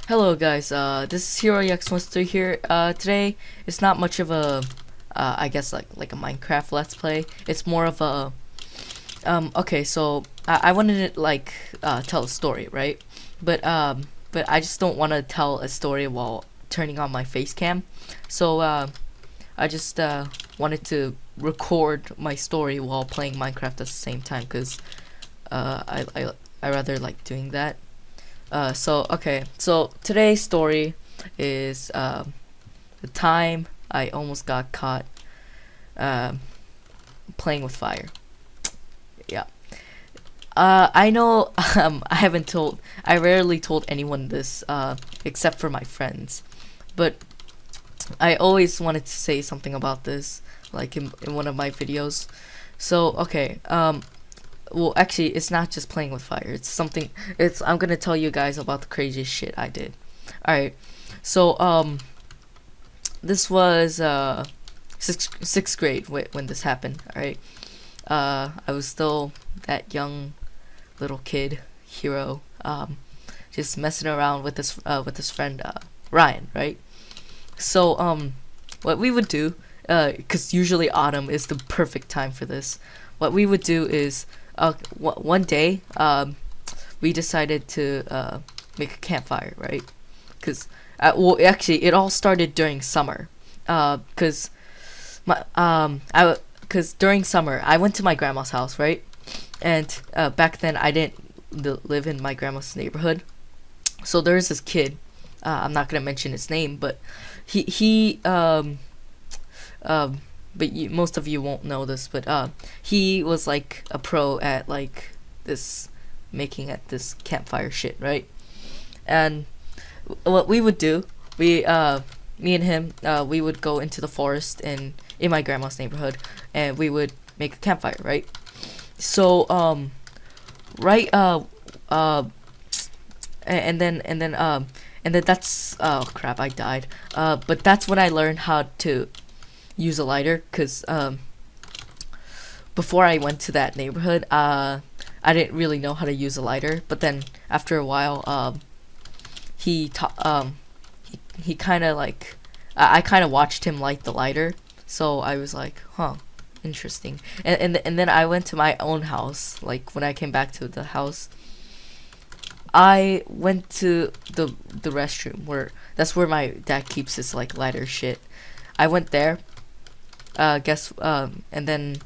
Hello guys, this is Hero X13 here. Today it's not much of a, I guess like a Minecraft Let's Play. It's more of a, okay, so I wanted to tell a story, right? But I just don't want to tell a story while turning on my face cam. So I just wanted to record my story while playing Minecraft at the same time, cause I rather like doing that. So today's story is the time I almost got caught playing with fire. Yeah. I know I rarely told anyone this except for my friends, but I always wanted to say something about this, like in one of my videos. So okay, well, actually, it's not just playing with fire. It's something. I'm gonna tell you guys about the craziest shit I did. All right. So this was sixth grade when this happened. All right. I was still that young little kid hero. Just messing around with this friend Ryan. Right. So what we would do, cause usually autumn is the perfect time for this. What we would do is one day, we decided to make a campfire, right? Because well, actually, it all started during summer. Because because during summer, I went to my grandma's house, right? And back then, I didn't live in my grandma's neighborhood. So there's this kid. I'm not gonna mention his name, but he but most of you won't know this, but he was like a pro at like this making at this campfire shit, right? And what we would do, me and him, we would go into the forest in my grandma's neighborhood, and we would make a campfire, right? So right and then that's oh crap, I died. But that's when I learned how to use a lighter, because before I went to that neighborhood, I didn't really know how to use a lighter. But then after a while, he kind of like I kind of watched him light the lighter, so I was like, huh, interesting. And then I went to my own house. Like when I came back to the house, I went to the restroom that's where my dad keeps his like lighter shit. I went there, and then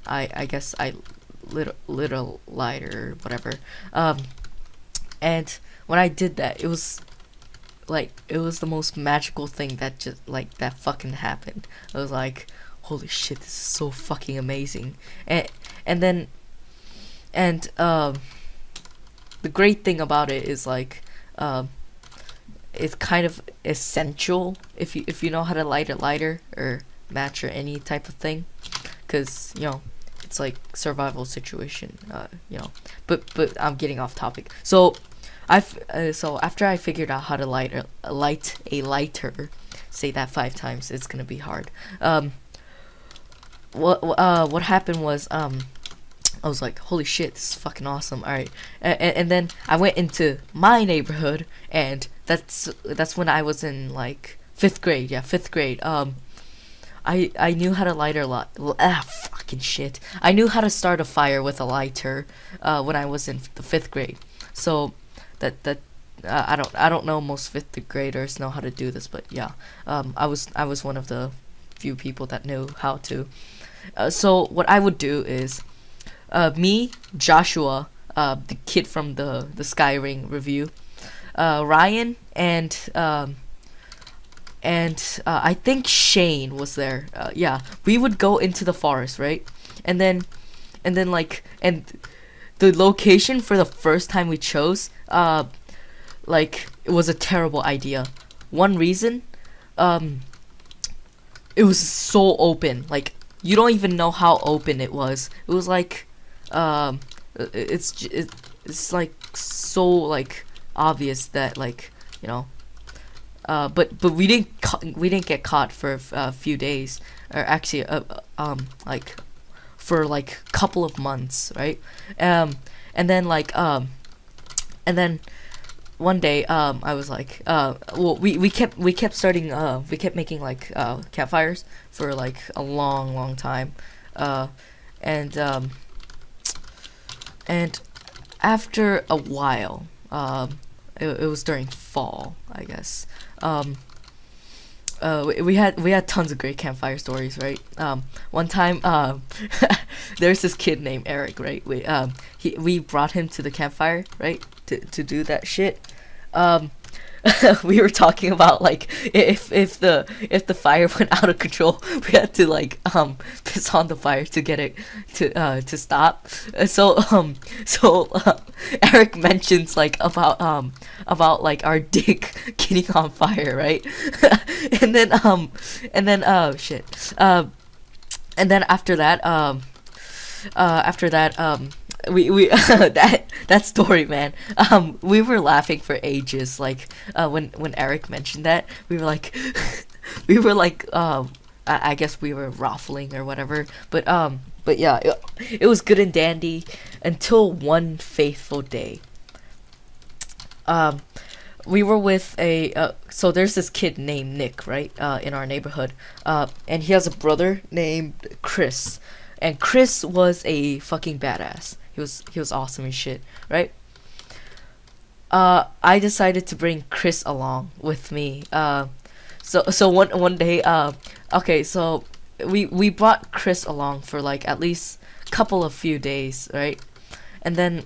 I guess I lit a lighter or whatever. And when I did that, it was the most magical thing that fucking happened. I was like, holy shit, this is so fucking amazing. And then the great thing about it is like it's kind of essential if you know how to light a lighter or match or any type of thing, because it's like survival situation, but I'm getting off topic. So so after I figured out how to light a lighter, say that 5 times, it's gonna be hard. What happened was I was like, holy shit, this is fucking awesome. All right. And then I went into my neighborhood, and that's when I was in like 5th grade. Yeah, 5th grade. I knew how to light a lot. Fucking shit. I knew how to start a fire with a lighter when I was in the 5th grade. So I don't know most 5th graders know how to do this, but yeah. I was one of the few people that knew how to. So what I would do is me, Joshua, the kid from the Skyring review, Ryan, and I think Shane was there. Yeah, we would go into the forest, right? And then the location for the first time we chose, it was a terrible idea. One reason, it was so open. Like, you don't even know how open it was. It was like, it's like so like obvious that but we didn't get caught for a few days, or actually like for like couple of months, right? And then one day, I was like, well, we kept starting, we kept making like campfires for like a long time, uh, and and after a while, it was during fall, I guess. Um, we had tons of great campfire stories, right? One time, there's this kid named Eric, right? We brought him to the campfire, right, to do that shit. Um, we were talking about like if the fire went out of control, we had to like piss on the fire to get it to stop. So Eric mentions like about like our dick getting on fire, right? and then oh shit. And then after that we that story, man, we were laughing for ages, like when Eric mentioned that, we were like we were like I guess we were ruffling or whatever, but yeah, it was good and dandy until one faithful day. um we were with a so there's this kid named Nick, right, in our neighborhood, and he has a brother named Chris, and Chris was a fucking badass. He was awesome as shit, right? I decided to bring Chris along with me. So one day, okay, so we brought Chris along for like at least few days, right? And then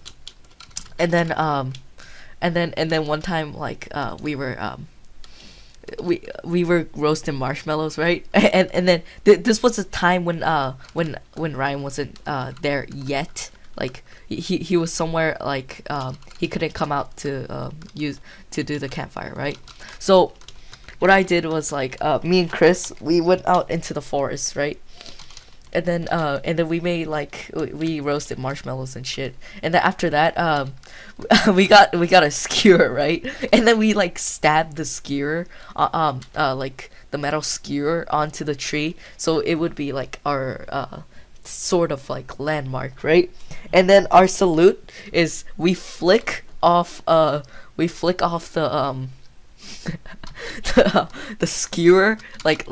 and then one time, like we were roasting marshmallows, right? And then this was a time when Ryan wasn't there yet. Like he was somewhere, like he couldn't come out to use to do the campfire, right? So what I did was like me and Chris, we went out into the forest, right? And then we made like we roasted marshmallows and shit. And then after that, we got a skewer, right? And then we like stabbed the skewer, like the metal skewer onto the tree, so it would be like our sort of like landmark, right? And then our salute is we flick off the the skewer, like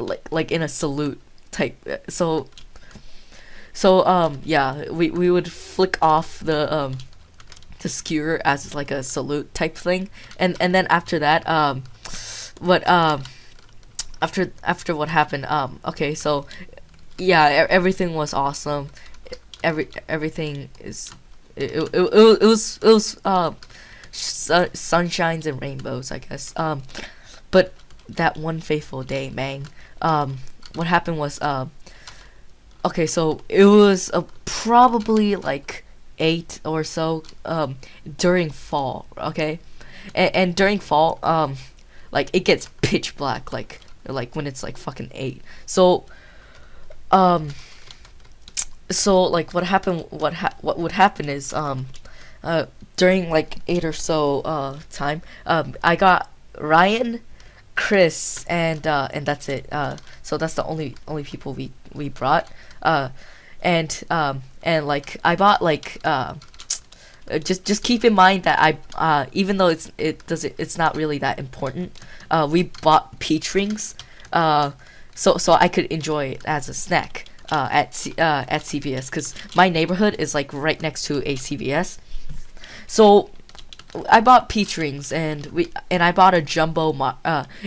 in a salute type. So yeah, we would flick off the skewer as like a salute type thing, and then after that, what after what happened, okay, so yeah, everything was awesome. Everything is it was sunshines and rainbows, I guess. But that one faithful day, man, what happened was, okay, so it was probably like 8 or so, during fall, okay, and during fall, like it gets pitch black, like when it's like fucking 8. Um, so like what would happen is, during like 8 or so time, I got Ryan, Chris, and that's it. So that's the only people we brought. And like I bought like just keep in mind that I even though it's not really that important, we bought peach rings, so I could enjoy it as a snack at CVS, because my neighborhood is like right next to a CVS. So I bought peach rings, and I bought a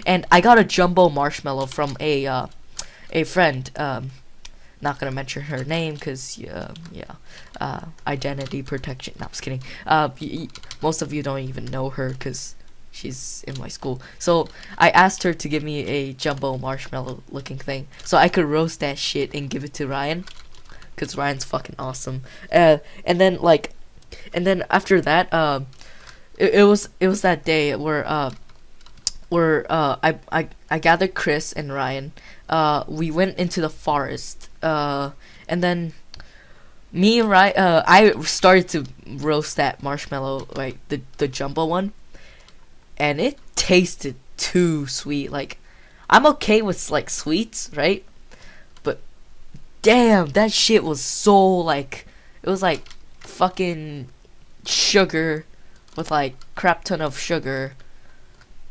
and I got a jumbo marshmallow from a friend. Not gonna mention her name because identity protection. No, I'm just kidding. Most of you don't even know her because she's in my school. So I asked her to give me a jumbo marshmallow looking thing so I could roast that shit and give it to Ryan, because Ryan's fucking awesome. And then after that, it was that day where I gathered Chris and Ryan. We went into the forest, and then me and Ryan, I started to roast that marshmallow, like the jumbo one, and it tasted too sweet. Like, I'm okay with like sweets, right? But damn, that shit was so like, it was like fucking sugar with like crap ton of sugar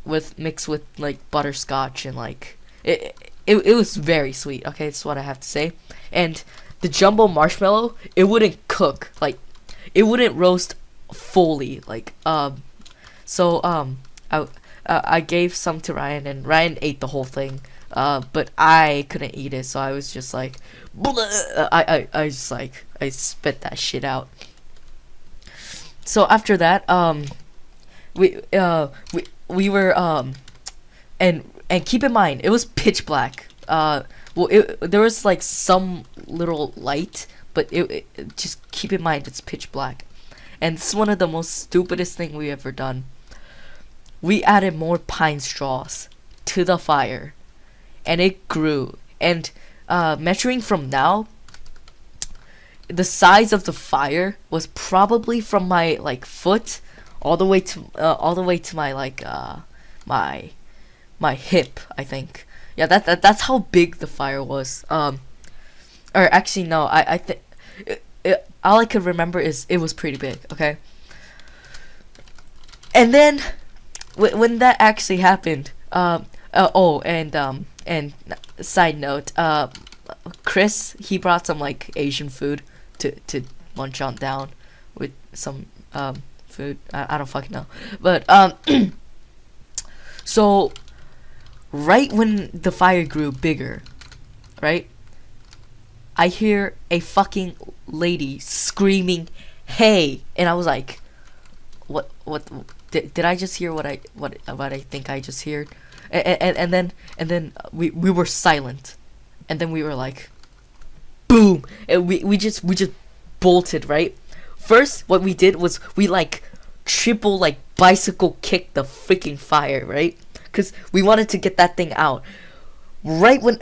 with mixed with like butterscotch and like it was very sweet. Okay, that's what I have to say. And the jumbo marshmallow, it wouldn't cook, like it wouldn't roast fully, like I gave some to Ryan, and Ryan ate the whole thing, but I couldn't eat it, so I was just like I just like I spit that shit out. So after that, we were and keep in mind, it was pitch black. Well, there was like some little light, but just keep in mind it's pitch black. And it's one of the most stupidest thing we ever done. We added more pine straws to the fire, and it grew. And measuring from now, the size of the fire was probably from my like foot all the way to my like my hip, I think. Yeah, that's how big the fire was. Or actually no, I think all I could remember is it was pretty big. Okay. And then when that actually happened, and side note, Chris, he brought some like Asian food to munch on down with some food. I don't fucking know, but so right when the fire grew bigger, right, I hear a fucking lady screaming, "Hey!" And I was like, "What? Did I just hear what I think I just heard?" And then we were silent, and then we were like, boom, and we just bolted, right? First, what we did was we like triple like bicycle kicked the freaking fire, right? Because we wanted to get that thing out. Right when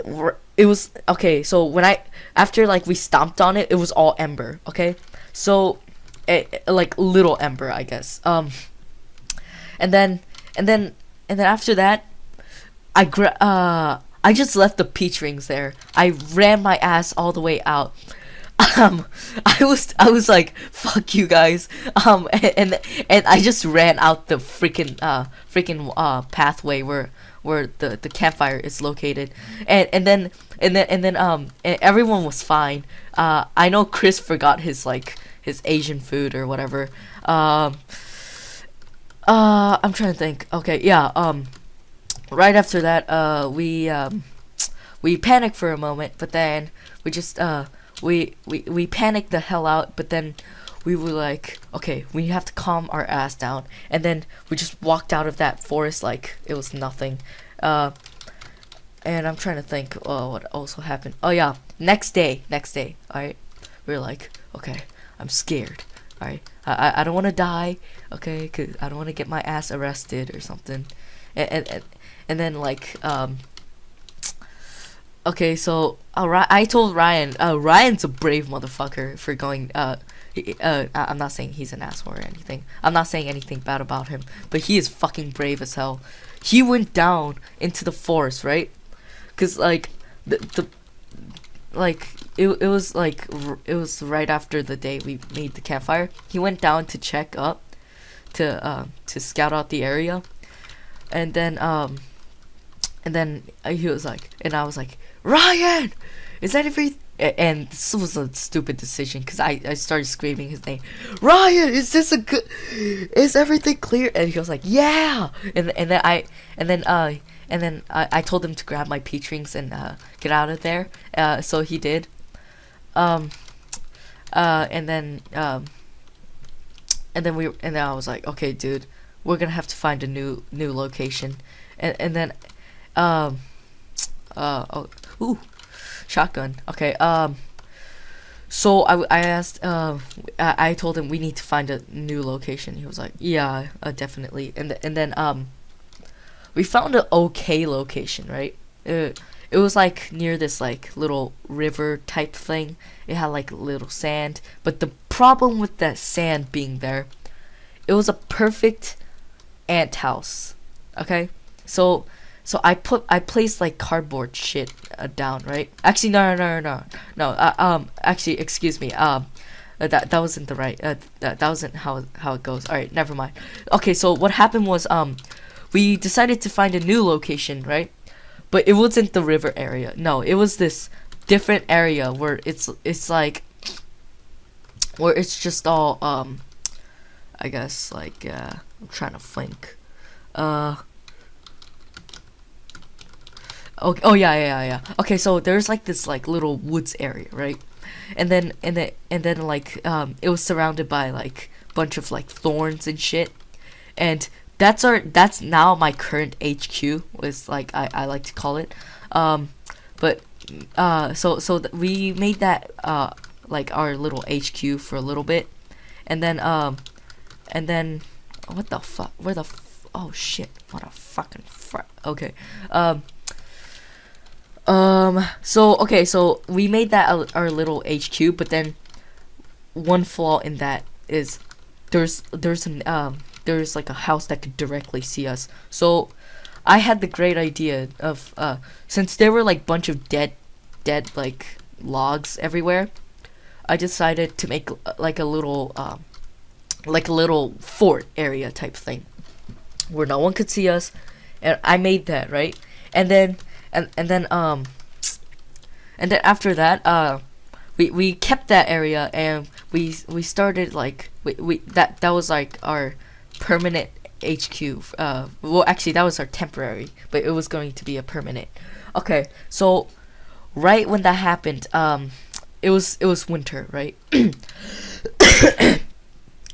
it was okay, so when after like we stomped on it, it was all ember. Okay, so like little ember, I guess. And then after that, I just left the peach rings there. I ran my ass all the way out. I was like, fuck you guys. And I just ran out the freaking pathway where the campfire is located. And then everyone was fine. I know Chris forgot his Asian food or whatever. I'm trying to think. Okay, yeah. Right after that, we panicked for a moment, but then we just we panicked the hell out. But then we were like, okay, we have to calm our ass down, and then we just walked out of that forest like it was nothing. And I'm trying to think what also happened. Oh yeah, next day, alright, we were like, okay, I'm scared, alright, I don't want to die, okay, cause I don't want to get my ass arrested or something. And then like okay, so I told Ryan, Ryan's a brave motherfucker for going I'm not saying he's an asshole or anything. I'm not saying anything bad about him, but he is fucking brave as hell. He went down into the forest, right? Cause like the like it was like it was right after the day we made the campfire. He went down to check up to scout out the area, and then he was like, and I was like, Ryan, is that everything? And this was a stupid decision because I started screaming his name. Ryan, is everything clear? And he was like, yeah. And then I told him to grab my peach rings and get out of there. So he did. And then I was like, okay, dude, we're gonna have to find a new location. And then ooh, shotgun. Okay. So I asked. I told him we need to find a new location. He was like, yeah, definitely. And then we found an okay location, right? It was like near this like little river type thing. It had like little sand, but the problem with that sand being there, it was a perfect ant house. Okay, so I placed like cardboard shit down, right? Actually, no. Actually, excuse me. that wasn't the right. That wasn't how it goes. All right, never mind. Okay, so what happened was we decided to find a new location, right? But it wasn't the river area. No, it was this different area where it's like where it's just all I guess like I'm trying to think. Oh yeah. Okay, so there's like this like little woods area, right? And then like it was surrounded by like bunch of like thorns and shit. And that's now my current HQ, was like I like to call it. But we made that like our little HQ for a little bit. And then what the fuck? Oh shit. What a fucking okay. So we made that our little HQ, but then one flaw in that is there's like a house that could directly see us. So I had the great idea of since there were like bunch of dead like logs everywhere, I decided to make like a little fort area type thing where no one could see us, and I made that, right? And then after that we kept that area, and we started like we that was like our permanent HQ. Well, actually that was our temporary, but it was going to be a permanent. Okay, so right when that happened, it was winter, right?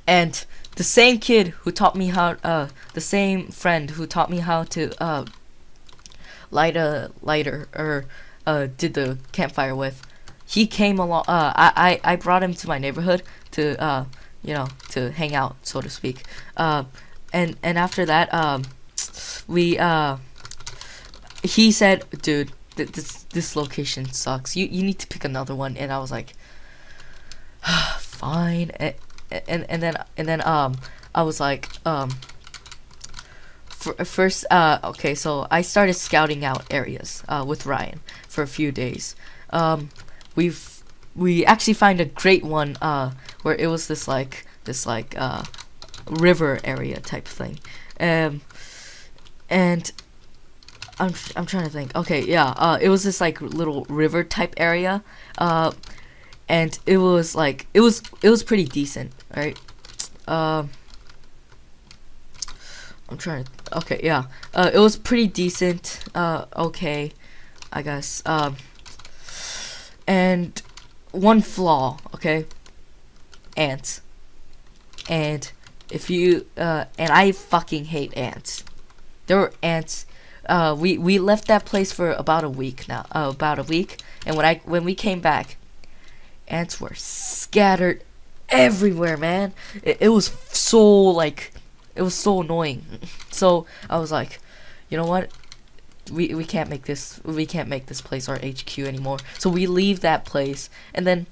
And the same kid who taught me how the same friend who taught me how to light a lighter, or did the campfire with, he came along. I brought him to my neighborhood to to hang out, so to speak. And after that, he said, dude, this location sucks, you need to pick another one. And I was like, fine. And then I was like, first, okay, so I started scouting out areas with Ryan for a few days. We actually find a great one where it was this river area type thing. And I'm trying to think. Okay, yeah, it was this like little river type area. And it was like it was pretty decent, right? I'm trying to. Okay, yeah. It was pretty decent. Okay, I guess. And one flaw, okay? Ants. And if you and I fucking hate ants. There were ants. We left that place for about a week now. About a week. And when we came back, ants were scattered everywhere, man. It was so annoying. So I was like, you know what? We can't make this place our HQ anymore. So we leave that place, and then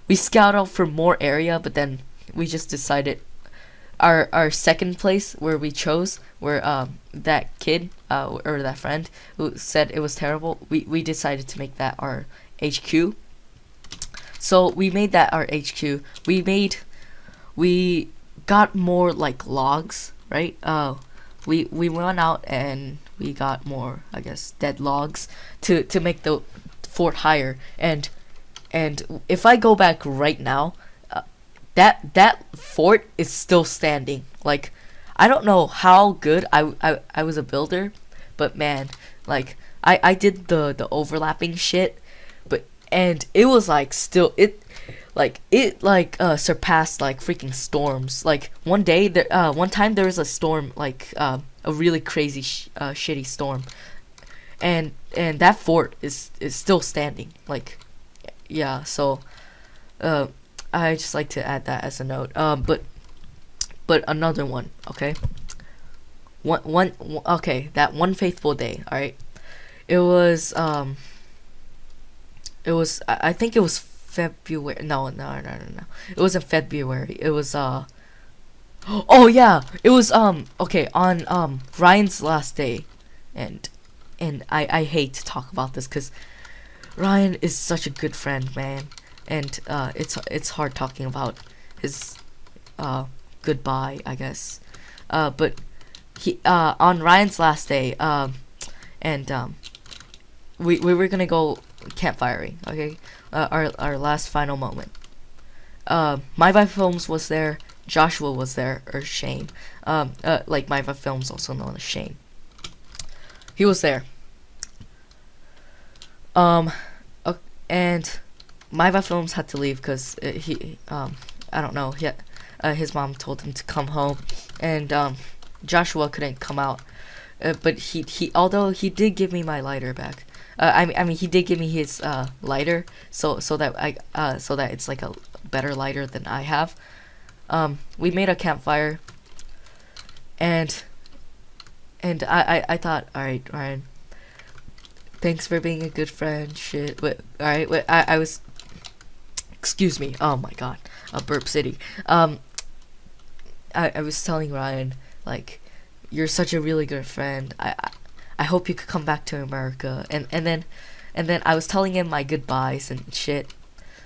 we scout out for more area. But then we just decided our second place where we chose, where that kid or that friend who said it was terrible, we decided to make that our HQ. So we made that our HQ. We got more like logs, right? We went out and we got more, I guess, dead logs to make the fort higher. And if I go back right now, that fort is still standing. Like, I don't know how good I was a builder, but man, like I did the overlapping shit. And it was like still surpassed like freaking storms. Like one time there was a storm, like a really crazy shitty storm, and that fort is still standing. Like, yeah. So I just like to add that as a note. But another one, okay. Okay, that one faithful day. All right, it was I think it was February. No. It wasn't February. It was oh yeah. It was okay, on Ryan's last day. And I hate to talk about this cuz Ryan is such a good friend, man. and it's hard talking about his goodbye, I guess. But he on Ryan's last day, and we were gonna go campfiring. Okay, our last final moment. My Vibe Films was there. Joshua was there, or Shane. Like My Vibe Films, also known as Shane. He was there. And My Vibe Films had to leave because I don't know. His mom told him to come home, and Joshua couldn't come out. But although he did give me my lighter back. I mean he did give me his lighter, so that it's like a better lighter than I have. We made a campfire, and I thought, all right, Ryan, thanks for being a good friend. Shit, but all right, I was, excuse me. Oh my god, Burp City. I was telling Ryan, like, you're such a really good friend. I hope you could come back to America. And then I was telling him my goodbyes and shit,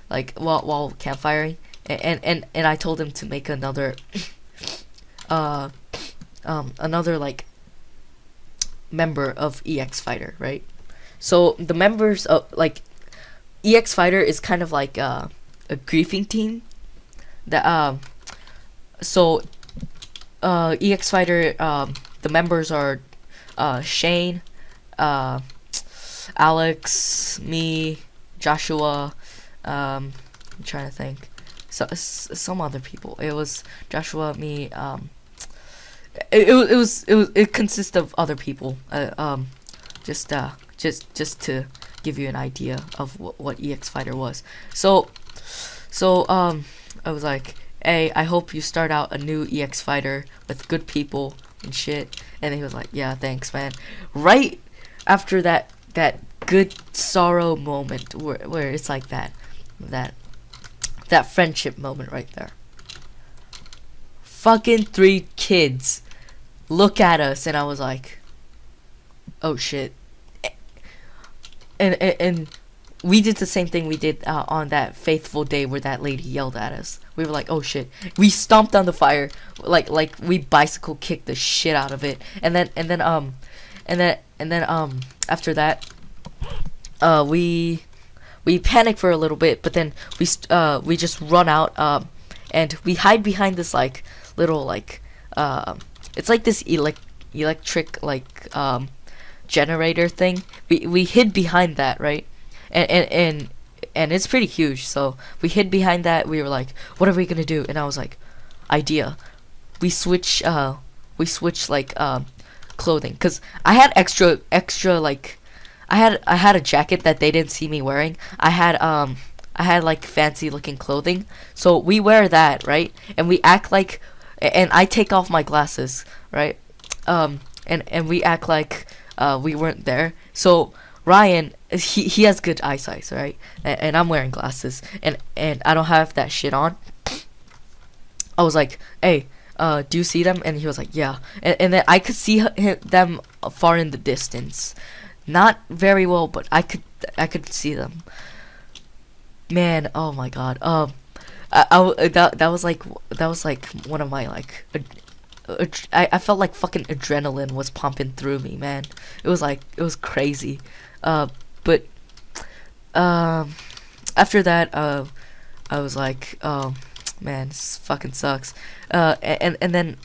like while campfiring. And I told him to make another another like member of EX Fighter, right? So the members of like EX Fighter is kind of like a griefing team that so EX Fighter, the members are Shane, Alex, me, Joshua, I'm trying to think, so some other people. It was Joshua, me, it consists of other people, just to give you an idea of what EX Fighter was. So I was like, hey, I hope you start out a new EX Fighter with good people and shit. And he was like, yeah, thanks, man. Right after that good sorrow moment where it's like that friendship moment right there. Fucking 3 kids look at us, and I was like, oh shit. And we did the same thing we did on that faithful day where that lady yelled at us. We were like, oh shit. We stomped on the fire, like we bicycle kicked the shit out of it. And then after that, we panic for a little bit, but then we just run out, and we hide behind this like little like it's like this electric like generator thing. We hid behind that, right? And it's pretty huge, so we hid behind that. We were like, what are we gonna do? And I was like, idea. We switch like clothing, cause I had extra like I had a jacket that they didn't see me wearing. I had like fancy looking clothing, so we wear that, right? And we act like, and I take off my glasses, right? And we act like we weren't there. So Ryan, he has good eyesight, right? And I'm wearing glasses, and I don't have that shit on. I was like, hey, do you see them? And he was like, yeah. And then I could see them far in the distance, not very well, but I could see them. Man, oh my god. That was like one of my like. I felt like fucking adrenaline was pumping through me, man. It was crazy. But after that, I was like, oh man, this fucking sucks. And then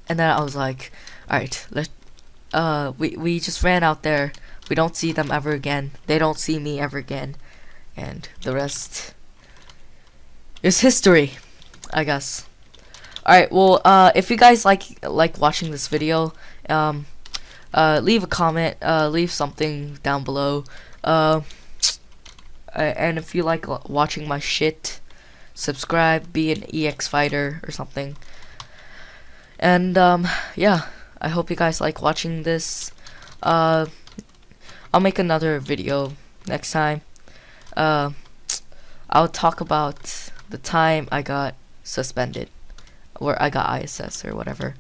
I was like, all right, we just ran out there. We don't see them ever again. They don't see me ever again, and the rest is history, I guess. Alright, well, if you guys like watching this video, leave a comment, leave something down below, and if you like watching my shit, subscribe, be an EX Fighter or something, and, yeah, I hope you guys like watching this. I'll make another video next time. I'll talk about the time I got suspended, where I got ISS or whatever.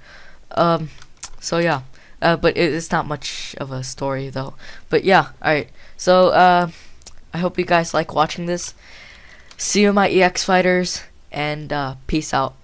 So yeah, but it's not much of a story though. But yeah, alright. So I hope you guys like watching this. See you, my EX fighters, and peace out.